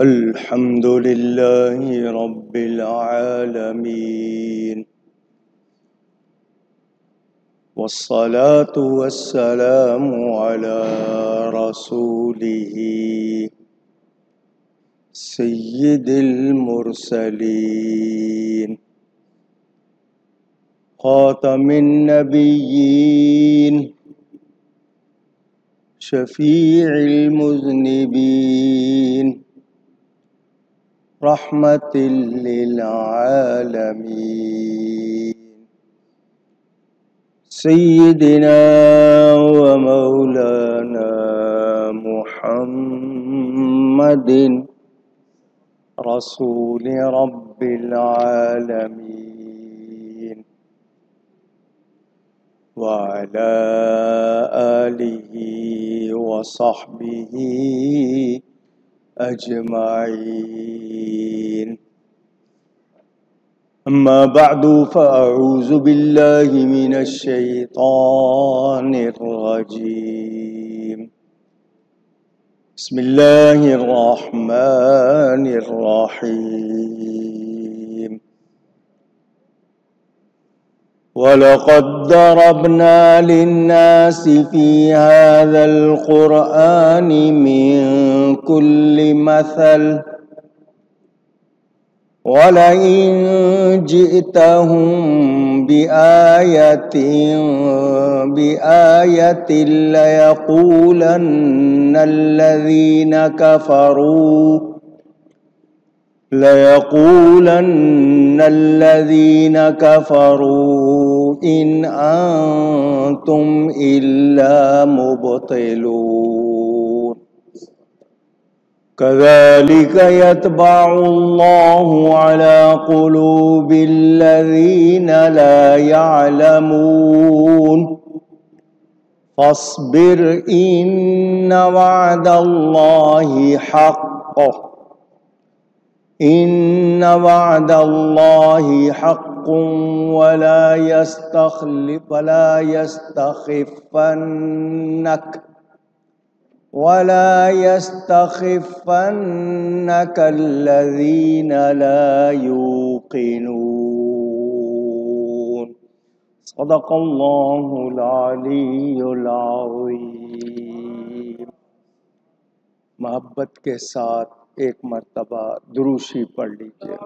الحمد لله رب العالمين، والصلاة والسلام على رسوله سيد المرسلين خاتم النبيين شفيع المذنبين رحمة للعالمين سيدنا ومولانا محمد رسول رب العالمين وعلى آله وصحبه أجمعين. أما بعد، فأعوذ بالله من الشيطان الرجيم. بسم الله الرحمن الرحيم. ولقد ضربنا للناس في هذا القرآن من كل مثل، ولئن جئتهم بآية ليقولن الذين كفروا إن أنتم إلا مبطلون. كذلك يطبع الله على قلوب الذين لا يعلمون. فاصبر إن وعد الله حق، ولا يستخفنك الذين لا يوقنون. صدق الله العلی العظیم. محبت کے ساتھ ایک مرتبہ دروشی پڑھ لیجیے.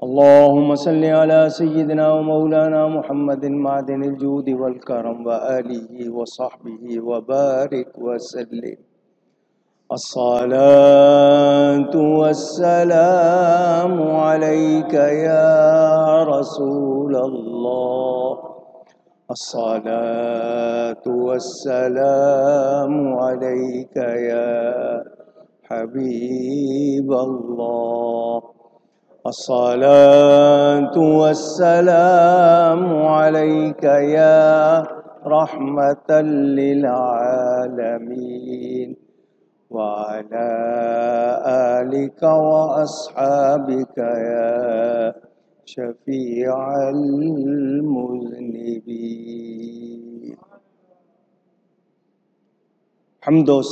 اللهم صل على سيدنا ومولانا محمد معدن الجود والكرم وآله وصحبه وبارك وسلم. الصلاة والسلام عليك يا رسول الله، الصلاة والسلام عليك يا حبيب الله، الصلاة والسلام عليك يا رحمة للعالمين، وعلى آلك وأصحابك يا شفيع المذنبين. حمد و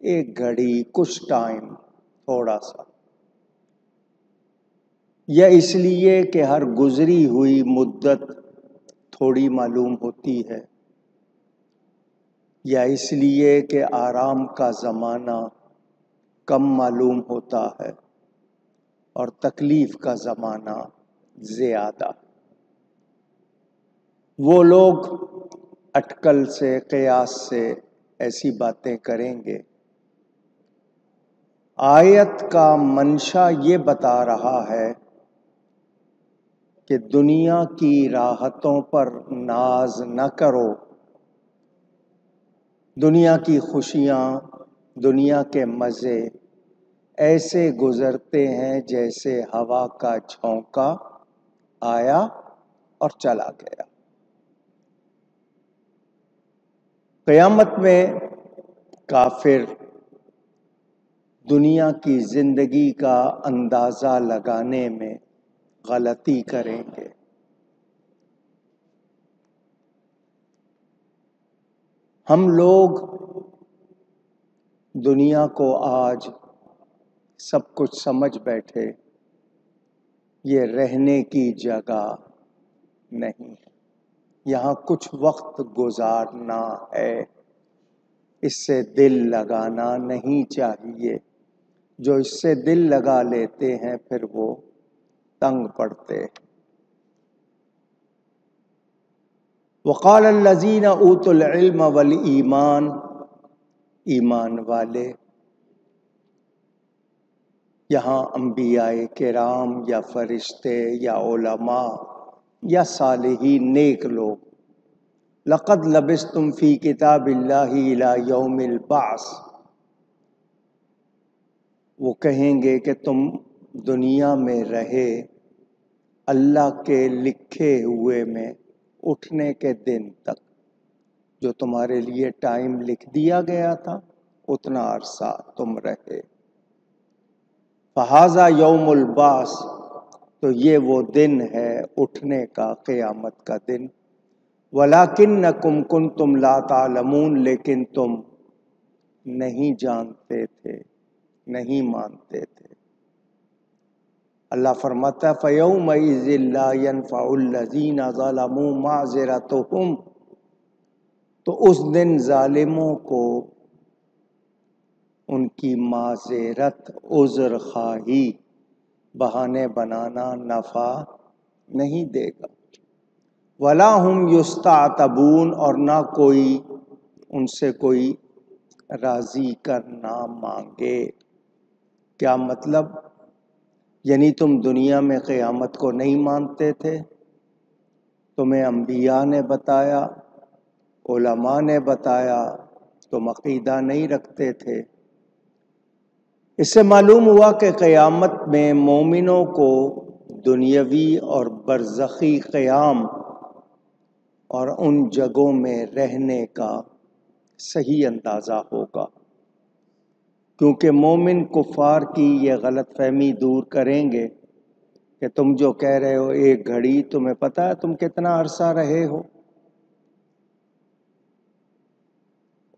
ایک گھڑی، کچھ ٹائم، تھوڑا سا، یا اس لیے کہ ہر گزری ہوئی مدت تھوڑی معلوم ہوتی ہے، یا اس لیے کہ آرام کا زمانہ کم معلوم ہوتا ہے اور تکلیف کا زمانہ زیادہ۔ وہ لوگ اٹکل سے، قیاس سے ایسی باتیں کریں گے۔ آیت کا منشا یہ بتا رہا ہے کہ دنیا کی راحتوں پر ناز نہ کرو، دنیا کی خوشیاں، دنیا کے مزے ایسے گزرتے ہیں جیسے ہوا کا جھونکا آیا اور چلا گیا۔ قیامت میں کافر دنیا کی زندگی کا اندازہ لگانے میں غلطی کریں گے۔ ہم لوگ دنیا کو آج سب کچھ سمجھ بیٹھے، یہ رہنے کی جگہ نہیں، یہاں کچھ وقت گزارنا ہے، اس سے دل لگانا نہیں چاہیے۔ جو اس سے دل لگا لیتے ہیں پھر وہ تنگ پڑتے۔ وقال الذین اوتوا العلم والایمان، ایمان والے، یہاں انبیاء کرام یا فرشتے یا علماء یا صالحین نیک لوگ، لقد لبثتم فی کتاب اللہ الی یوم البعث، وہ کہیں گے کہ تم دنیا میں رہے اللہ کے لکھے ہوئے میں اٹھنے کے دن تک، جو تمہارے لیے ٹائم لکھ دیا گیا تھا اتنا عرصہ تم رہے۔ فہذا یوم البعث، تو یہ وہ دن ہے اٹھنے کا، قیامت کا دن۔ وَلَكِنَّكُمْ كُنْتُمْ لَا تَعْلَمُونَ، لیکن تم نہیں جانتے تھے، نہیں مانتے تھے۔ اللہ فرماتا ہے فَيَوْمَئِذٍ لَا يَنْفَعُ الَّذِينَ ظَلَمُوا مَعْذِرَتُهُمْ، تو اس دن ظالموں کو ان کی معذرت، عذر خواہی، بہانے بنانا نفع نہیں دے گا۔ وَلَا هُمْ يُسْتَعْتَبُونَ، اور نہ کوئی ان سے کوئی راضی کرنا مانگے۔ کیا مطلب؟ یعنی تم دنیا میں قیامت کو نہیں مانتے تھے، تمہیں انبیاء نے بتایا، علماء نے بتایا، تم عقیدہ نہیں رکھتے تھے۔ اس سے معلوم ہوا کہ قیامت میں مومنوں کو دنیاوی اور برزخی قیام اور ان جگہوں میں رہنے کا صحیح اندازہ ہوگا، کیونکہ مومن کفار کی یہ غلط فہمی دور کریں گے کہ تم جو کہہ رہے ہو ایک گھڑی، تمہیں پتہ ہے تم کتنا عرصہ رہے ہو۔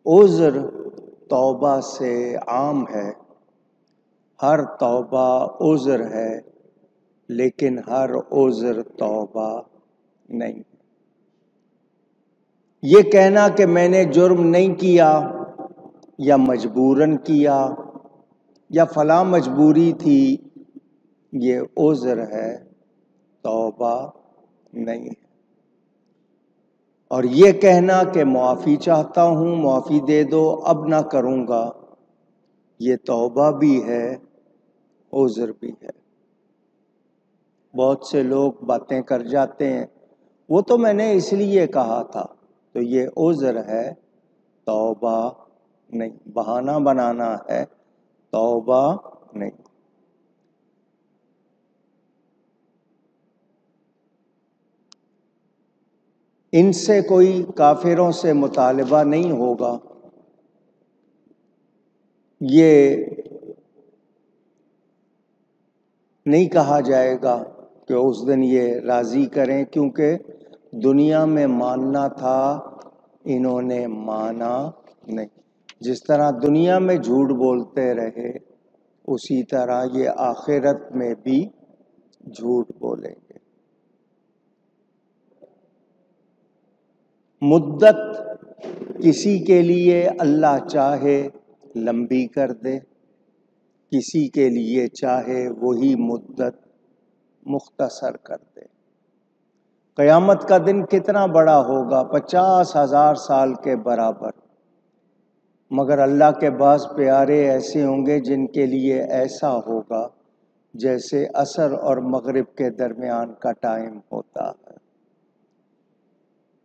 عذر توبہ سے عام ہے، ہر توبہ عذر ہے، لیکن ہر عذر توبہ نہیں۔ یہ کہنا کہ میں نے جرم نہیں کیا یا مجبوراً کیا یا فلاں مجبوری تھی، یہ عذر ہے، توبہ نہیں ہے۔ اور یہ کہنا کہ معافی چاہتا ہوں، معافی دے دو، اب نہ کروں گا، یہ توبہ بھی ہے، عذر بھی ہے۔ بہت سے لوگ باتیں کر جاتے ہیں، وہ تو میں نے اس لیے کہا تھا، تو یہ عذر ہے، توبہ نہیں، بہانہ بنانا ہے، توبہ نہیں۔ ان سے کوئی کافروں سے مطالبہ نہیں ہوگا، یہ نہیں کہا جائے گا کہ اس دن یہ راضی کریں، کیونکہ دنیا میں ماننا تھا، انہوں نے مانا نہیں۔ جس طرح دنیا میں جھوٹ بولتے رہے اسی طرح یہ آخرت میں بھی جھوٹ بولیں گے۔ مدت کسی کے لیے اللہ چاہے لمبی کر دے، کسی کے لیے چاہے وہی مدت مختصر کر دے۔ قیامت کا دن کتنا بڑا ہوگا؟ 50,000 سال کے برابر، مگر اللہ کے بعض پیارے ایسے ہوں گے جن کے لیے ایسا ہوگا جیسے عصر اور مغرب کے درمیان کا ٹائم ہوتا ہے۔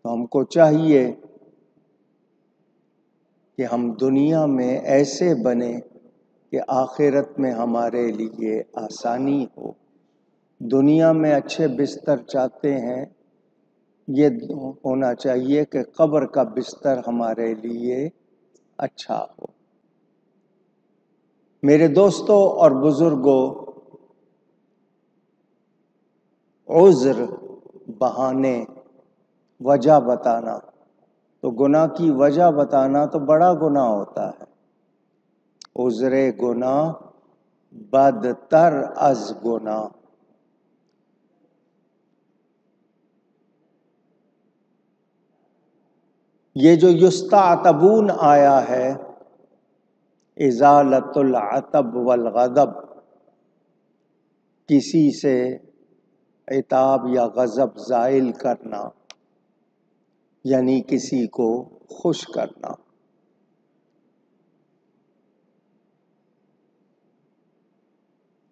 تو ہم کو چاہیے کہ ہم دنیا میں ایسے بنیں کہ آخرت میں ہمارے لیے آسانی ہو۔ دنیا میں اچھے بستر چاہتے ہیں، یہ ہونا چاہیے کہ قبر کا بستر ہمارے لیے اچھا ہو۔ میرے دوستوں اور بزرگوں، عذر، بہانے، وجہ بتانا، تو گناہ کی وجہ بتانا تو بڑا گناہ ہوتا ہے۔ عذر گناہ بدتر از گناہ۔ یہ جو یستعتبون آیا ہے، ازالت العتب والغضب، کسی سے عتاب یا غضب زائل کرنا، یعنی کسی کو خوش کرنا۔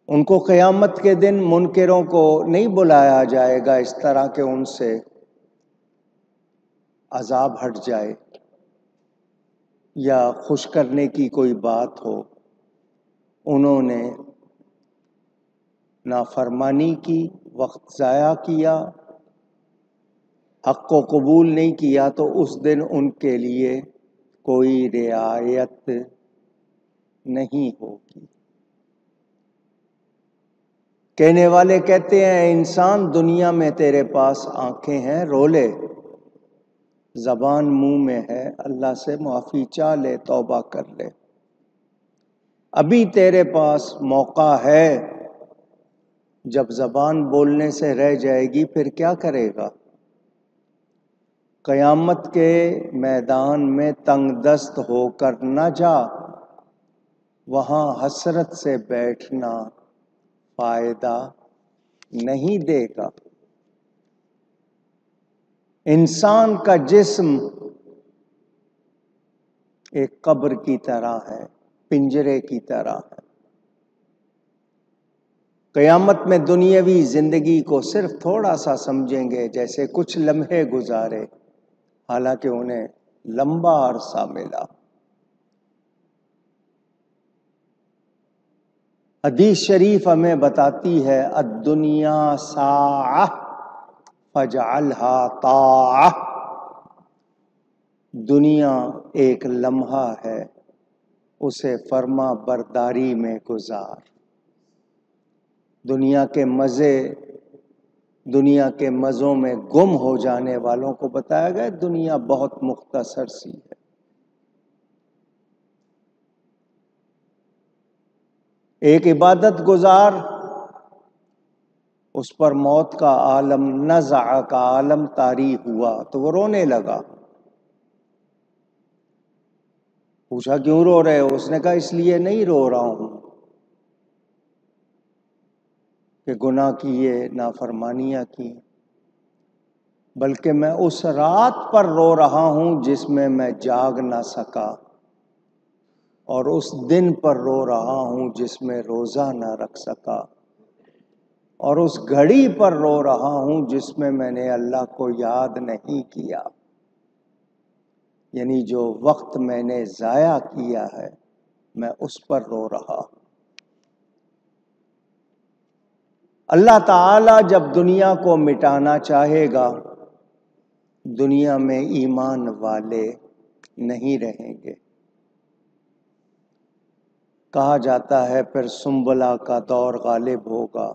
ان کو قیامت کے دن منکروں کو نہیں بلایا جائے گا اس طرح کہ ان سے عذاب ہٹ جائے یا خوش کرنے کی کوئی بات ہو۔ انہوں نے نافرمانی کی، وقت ضائع کیا، حق کو قبول نہیں کیا، تو اس دن ان کے لیے کوئی رعایت نہیں ہوگی۔ کہنے والے کہتے ہیں انسان دنیا میں تیرے پاس آنکھیں ہیں، رو لے، زبان منہ میں ہے، اللہ سے معافی چاہ لے، توبہ کر لے، ابھی تیرے پاس موقع ہے۔ جب زبان بولنے سے رہ جائے گی پھر کیا کرے گا؟ قیامت کے میدان میں تنگ دست ہو کر نہ جا، وہاں حسرت سے بیٹھنا فائدہ نہیں دے گا۔ انسان کا جسم ایک قبر کی طرح ہے، پنجرے کی طرح ہے۔ قیامت میں دنیاوی زندگی کو صرف تھوڑا سا سمجھیں گے، جیسے کچھ لمحے گزارے، حالانکہ انہیں لمبا عرصہ ملا۔ حدیث شریف ہمیں بتاتی ہے الدنیا ساعہ فاجعلها طاعہ، دنیا ایک لمحہ ہے، اسے فرما برداری میں گزار۔ دنیا کے مزے، دنیا کے مزوں میں گم ہو جانے والوں کو بتایا گیا دنیا بہت مختصر سی ہے۔ ایک عبادت گزار، اس پر موت کا عالم، نزع کا عالم طاری ہوا تو وہ رونے لگا۔ پوچھا کیوں رو رہے ہو؟ اس نے کہا اس لیے نہیں رو رہا ہوں کہ گناہ کیے، نافرمانیاں کی، بلکہ میں اس رات پر رو رہا ہوں جس میں میں جاگ نہ سکا، اور اس دن پر رو رہا ہوں جس میں روزہ نہ رکھ سکا، اور اس گھڑی پر رو رہا ہوں جس میں نے اللہ کو یاد نہیں کیا، یعنی جو وقت میں نے ضائع کیا ہے میں اس پر رو رہا ہوں۔ اللہ تعالی جب دنیا کو مٹانا چاہے گا، دنیا میں ایمان والے نہیں رہیں گے۔ کہا جاتا ہے پھر سنبلہ کا دور غالب ہوگا،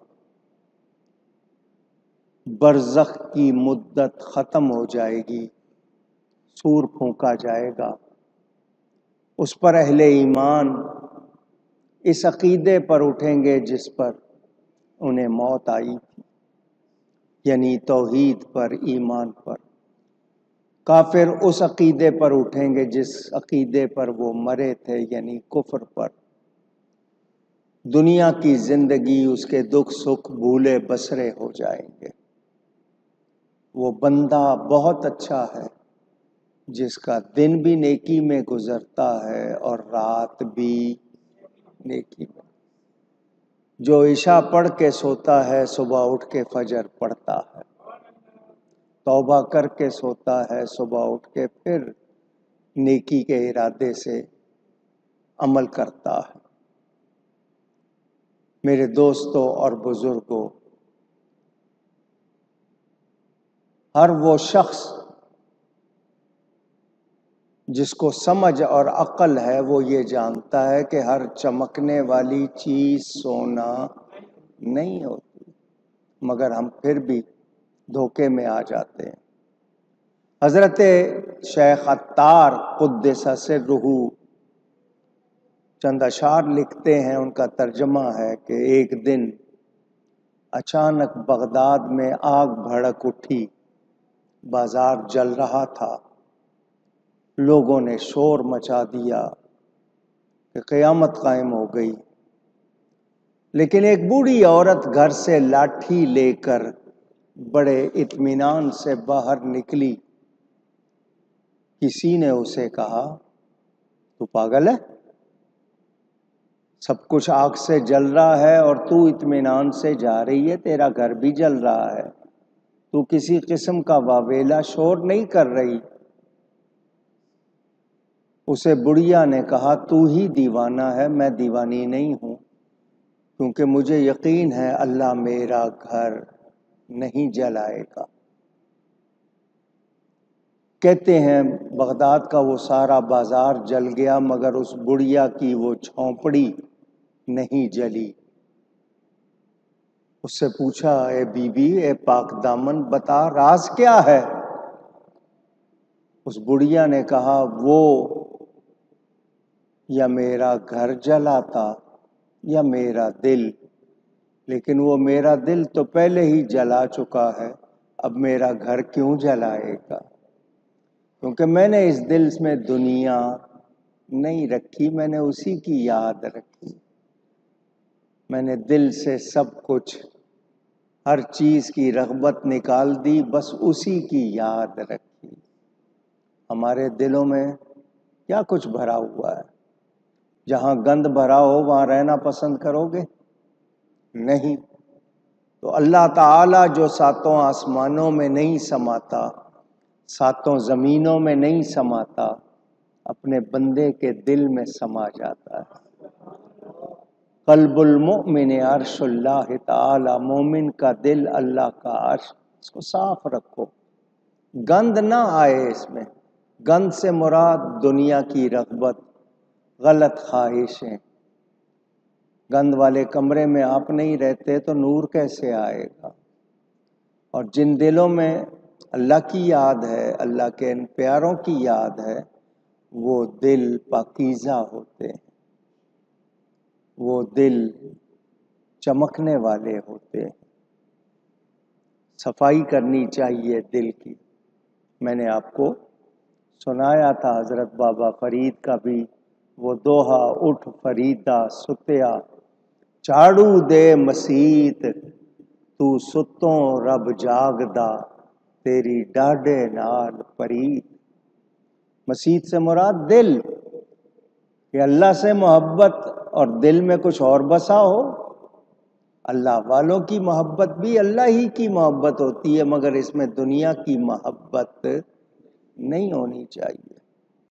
برزخ کی مدت ختم ہو جائے گی، سور پھونکا جائے گا، اس پر اہل ایمان اس عقیدے پر اٹھیں گے جس پر انہیں موت آئی تھی، یعنی توحید پر، ایمان پر۔ کافر اس عقیدے پر اٹھیں گے جس عقیدے پر وہ مرے تھے، یعنی کفر پر۔ دنیا کی زندگی، اس کے دکھ سکھ بھولے بسرے ہو جائیں گے۔ وہ بندہ بہت اچھا ہے جس کا دن بھی نیکی میں گزرتا ہے اور رات بھی نیکی میں، جو عشاء پڑھ کے سوتا ہے صبح اٹھ کے فجر پڑھتا ہے، توبہ کر کے سوتا ہے صبح اٹھ کے پھر نیکی کے ارادے سے عمل کرتا ہے۔ میرے دوستوں اور بزرگوں، ہر وہ شخص جس کو سمجھ اور عقل ہے وہ یہ جانتا ہے کہ ہر چمکنے والی چیز سونا نہیں ہوتی، مگر ہم پھر بھی دھوکے میں آ جاتے ہیں۔ حضرت شیخ عطار قدس سرہ چند اشعار لکھتے ہیں، ان کا ترجمہ ہے کہ ایک دن اچانک بغداد میں آگ بھڑک اٹھی، بازار جل رہا تھا، لوگوں نے شور مچا دیا کہ قیامت قائم ہو گئی، لیکن ایک بوڑھی عورت گھر سے لاٹھی لے کر بڑے اطمینان سے باہر نکلی۔ کسی نے اسے کہا، تو پاگل ہے؟ سب کچھ آگ سے جل رہا ہے اور تو اطمینان سے جا رہی ہے، تیرا گھر بھی جل رہا ہے، تو کسی قسم کا واویلا شور نہیں کر رہی۔ اسے بڑھیا نے کہا، تو ہی دیوانہ ہے، میں دیوانی نہیں ہوں، کیونکہ مجھے یقین ہے اللہ میرا گھر نہیں جلائے گا۔ کہتے ہیں بغداد کا وہ سارا بازار جل گیا مگر اس بڑھیا کی وہ جھونپڑی نہیں جلی۔ اس سے پوچھا، اے بی بی، اے پاک دامن، بتا راز کیا ہے؟ اس بڑھیا نے کہا، وہ یا میرا گھر جلاتا یا میرا دل، لیکن وہ میرا دل تو پہلے ہی جلا چکا ہے، اب میرا گھر کیوں جلائے گا؟ کیونکہ میں نے اس دل میں دنیا نہیں رکھی، میں نے اسی کی یاد رکھی، میں نے دل سے سب کچھ، ہر چیز کی رغبت نکال دی، بس اسی کی یاد رکھی۔ ہمارے دلوں میں کیا کچھ بھرا ہوا ہے؟ جہاں گند بھرا ہو وہاں رہنا پسند کرو گے؟ نہیں۔ تو اللہ تعالیٰ جو ساتوں آسمانوں میں نہیں سماتا، ساتوں زمینوں میں نہیں سماتا، اپنے بندے کے دل میں سما جاتا ہے۔ قلب المؤمن عرش اللہ تعالی، مومن کا دل اللہ کا عرش، اس کو صاف رکھو، گند نہ آئے اس میں۔ گند سے مراد دنیا کی رغبت، غلط خواہشیں۔ گند والے کمرے میں آپ نہیں رہتے تو نور کیسے آئے گا؟ اور جن دلوں میں اللہ کی یاد ہے، اللہ کے ان پیاروں کی یاد ہے، وہ دل پاکیزہ ہوتے ہیں، وہ دل چمکنے والے ہوتے ہیں۔ صفائی کرنی چاہیے دل کی۔ میں نے آپ کو سنایا تھا حضرت بابا فرید کا بھی وہ دوہا، اٹھ فریدا ستیا، چاڑو دے مسیت، تو ستوں رب جاگدا، تیری ڈاڈے نال پرید۔ مسیت سے مراد دل، کہ اللہ سے محبت اور دل میں کچھ اور بسا ہو۔ اللہ والوں کی محبت بھی اللہ ہی کی محبت ہوتی ہے، مگر اس میں دنیا کی محبت نہیں ہونی چاہیے۔